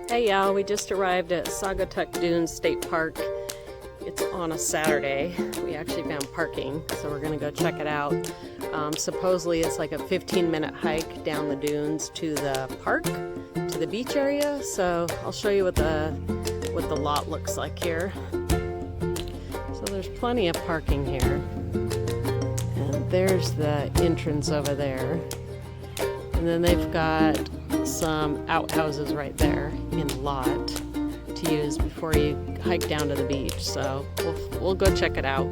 Hey y'all, we just arrived at Saugatuck Dunes State Park. It's on a Saturday. We actually found parking, so we're gonna go check it out. Supposedly it's like a 15-minute hike down the dunes to the park, to the beach area. So I'll show you what the lot looks like here. So there's plenty of parking here. And there's the entrance over there. And then they've got some outhouses right there in the lot to use before you hike down to the beach. So we'll go check it out.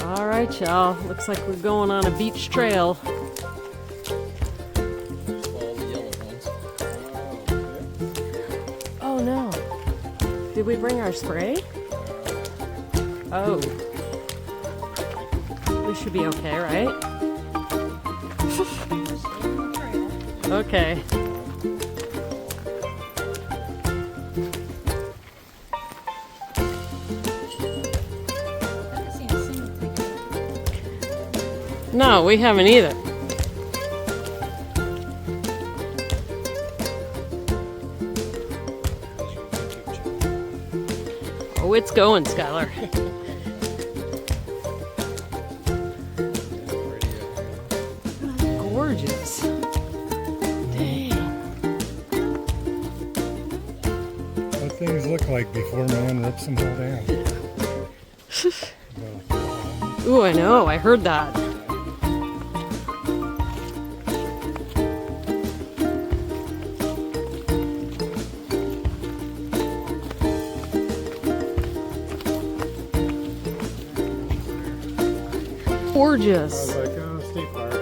All right, y'all. Looks like we're going on a beach trail. Oh no. Did we bring our spray? Oh. We should be okay, right? Okay. No, we haven't either. Oh, it's going, Skylar. Gorgeous. Dang. What things look like before man rips them all down. Ooh, I know. I heard that. Gorgeous. I was like, oh, state park.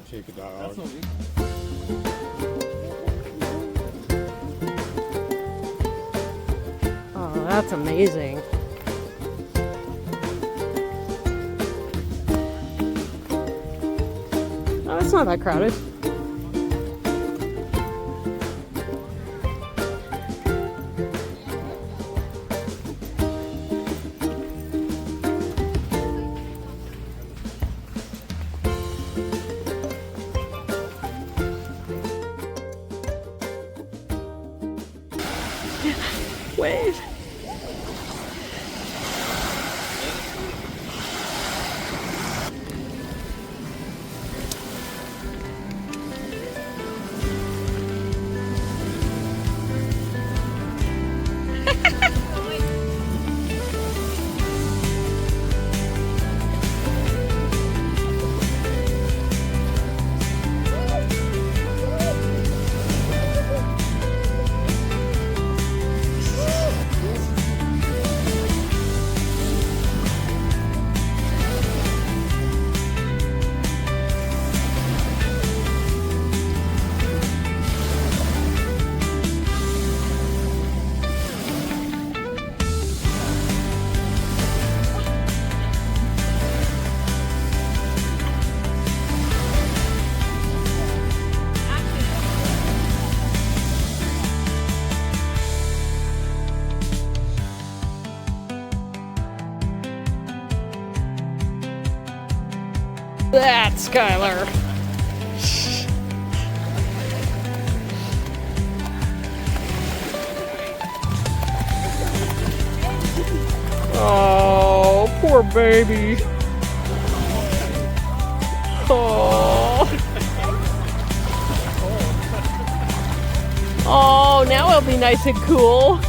Take a dog. Oh, that's amazing. Oh, it's not that crowded. Wave. That, Skylar. Oh, poor baby. Oh. Oh, now it'll be nice and cool.